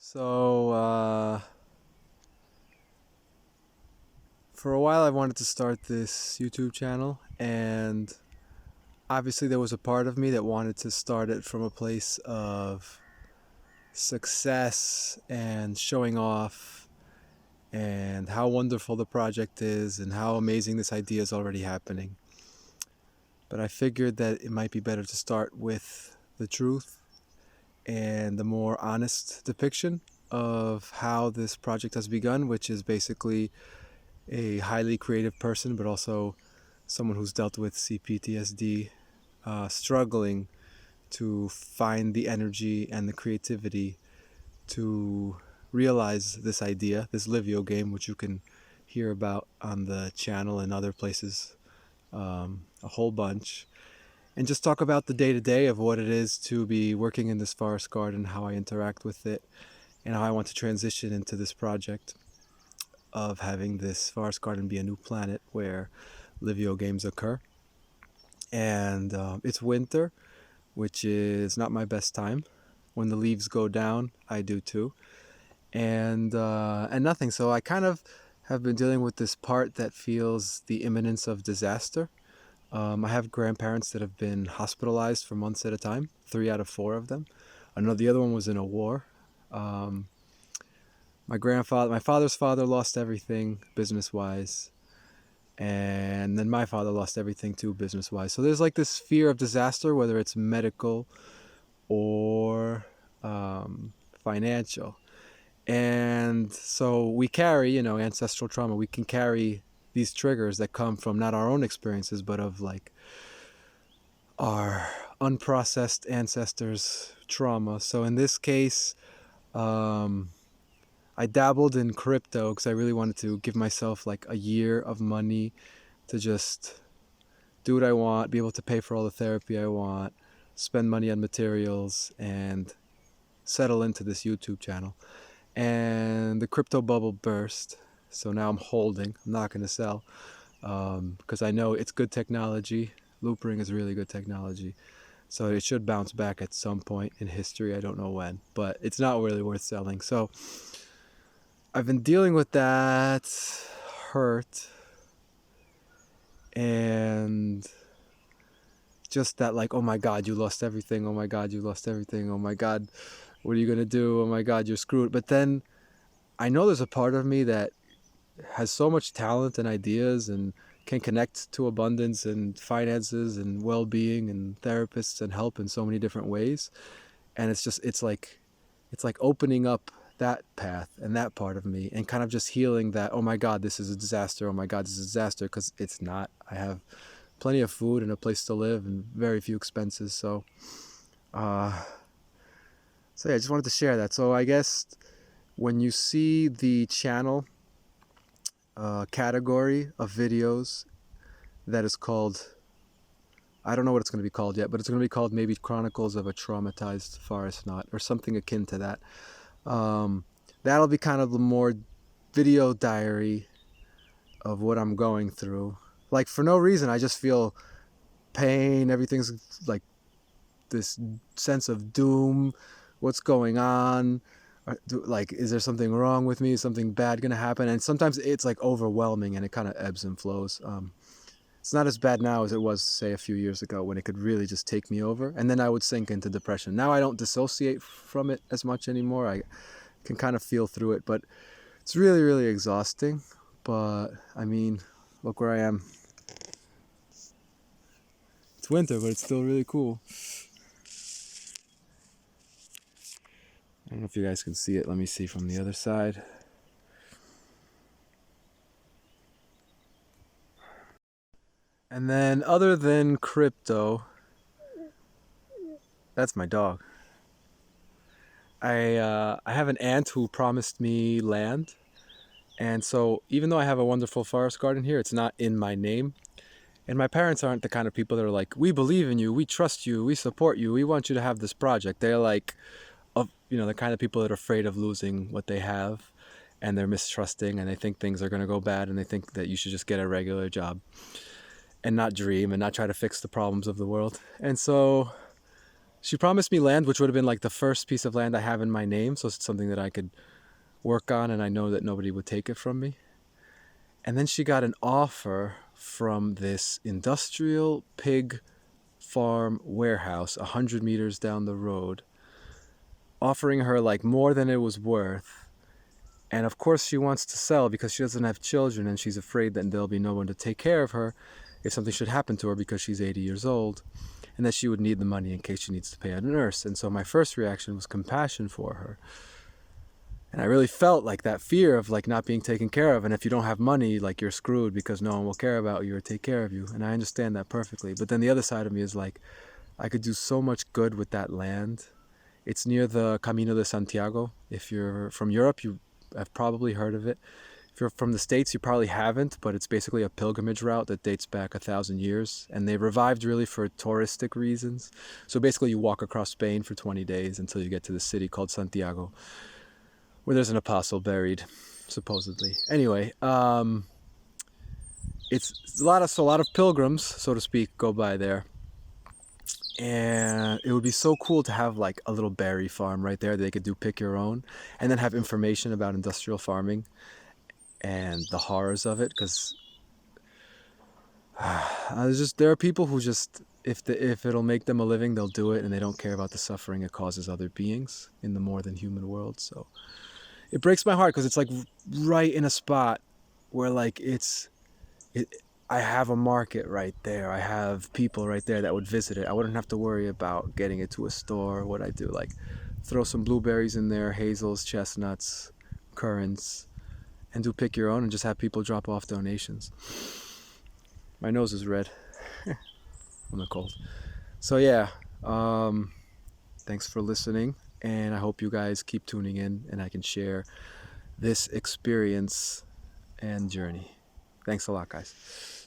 So, for a while I wanted to start this YouTube channel, and obviously there was a part of me that wanted to start it from a place of success and showing off and how wonderful the project is and how amazing this idea is already happening. But I figured that it might be better to start with the truth and the more honest depiction of how this project has begun, which is basically a highly creative person, but also someone who's dealt with CPTSD, struggling to find the energy and the creativity to realize this idea, this Livio game, which you can hear about on the channel and other places, a whole bunch, and just talk about the day to day of what it is to be working in this forest garden, how I interact with it, and how I want to transition into this project of having this forest garden be a new planet where Livio games occur. And it's winter, which is not my best time. When the leaves go down, I do too. And nothing. So I kind of have been dealing with this part that feels the imminence of disaster. I have grandparents that have been hospitalized for months at a time, 3 out of 4 of them. I know the other one was in a war. Um, my father's father lost everything business wise, and then my father lost everything too business wise. So there's like this fear of disaster, whether it's medical or financial. And so we carry, ancestral trauma. We can carry these triggers that come from not our own experiences, but of like our unprocessed ancestors' trauma. So in this case, um, I dabbled in crypto because I really wanted to give myself like a year of money to just do what I want, be able to pay for all the therapy I want, spend money on materials, and settle into this YouTube channel. And the crypto bubble burst. So now I'm holding. I'm not going to sell because I know it's good technology. Loopring is really good technology. So it should bounce back at some point in history. I don't know when, but it's not really worth selling. So I've been dealing with that hurt and just that, like, oh my God, you lost everything. Oh my God, you lost everything. Oh my God, what are you going to do? Oh my God, you're screwed. But then I know there's a part of me that has so much talent and ideas and can connect to abundance and finances and well-being and therapists and help in so many different ways. And it's like opening up that path and that part of me and kind of just healing that, oh my God, this is a disaster. Oh my God, this is a disaster. Because it's not. I have plenty of food and a place to live and very few expenses. Uh, so yeah, I just wanted to share that. So I guess when you see the channel category of videos that is called, I don't know what it's going to be called yet, but it's going to be called maybe Chronicles of a Traumatized Forest Knot or something akin to that. Um, that'll be kind of the more video diary of what I'm going through. Like, for no reason, I just feel pain. Everything's like this sense of doom. What's going on? Like, is there something wrong with me? Is something bad going to happen? And sometimes it's like overwhelming and it kind of ebbs and flows. It's not as bad now as it was, say, a few years ago when it could really just take me over. And then I would sink into depression. Now I don't dissociate from it as much anymore. I can kind of feel through it, but it's really, really exhausting. But I mean, look where I am. It's winter, but it's still really cool. I don't know if you guys can see it. Let me see from the other side. And then, other than crypto, that's my dog. I have an aunt who promised me land, and so even though I have a wonderful forest garden here, it's not in my name. And my parents aren't the kind of people that are like, "We believe in you, we trust you, we support you, we want you to have this project." They're like, the kind of people that are afraid of losing what they have, and they're mistrusting, and they think things are going to go bad, and they think that you should just get a regular job and not dream and not try to fix the problems of the world. And so She promised me land, which would have been like the first piece of land I have in my name, so it's something that I could work on, and I know that nobody would take it from me. And then she got an offer from this industrial pig farm warehouse 100 meters down the road, offering her like more than it was worth. And of course she wants to sell because she doesn't have children, and she's afraid that there'll be no one to take care of her if something should happen to her because she's 80 years old, and that she would need the money in case she needs to pay a nurse. And so my first reaction was compassion for her. And I really felt like that fear of like not being taken care of. And if you don't have money, like you're screwed because no one will care about you or take care of you. And I understand that perfectly. But then the other side of me is like, I could do so much good with that land. It's near the Camino de Santiago. If you're from Europe, you have probably heard of it. If you're from the States, you probably haven't, but it's basically a pilgrimage route that dates back 1,000 years. And they revived really for touristic reasons. So basically you walk across Spain for 20 days until you get to the city called Santiago, where there's an apostle buried, supposedly. Anyway, it's a lot of pilgrims, so to speak, go by there. And it would be so cool to have like a little berry farm right there that they could do pick your own, and then have information about industrial farming and the horrors of it. Because there are people who just, if it'll make them a living, they'll do it, and they don't care about the suffering it causes other beings in the more than human world. So it breaks my heart because it's like right in a spot where like I have a market right there. I have people right there that would visit it. I wouldn't have to worry about getting it to a store. What I do, like throw some blueberries in there, hazels, chestnuts, currants, and do pick your own, and just have people drop off donations. My nose is red from the cold. So yeah, thanks for listening, and I hope you guys keep tuning in and I can share this experience and journey. Thanks a lot, guys.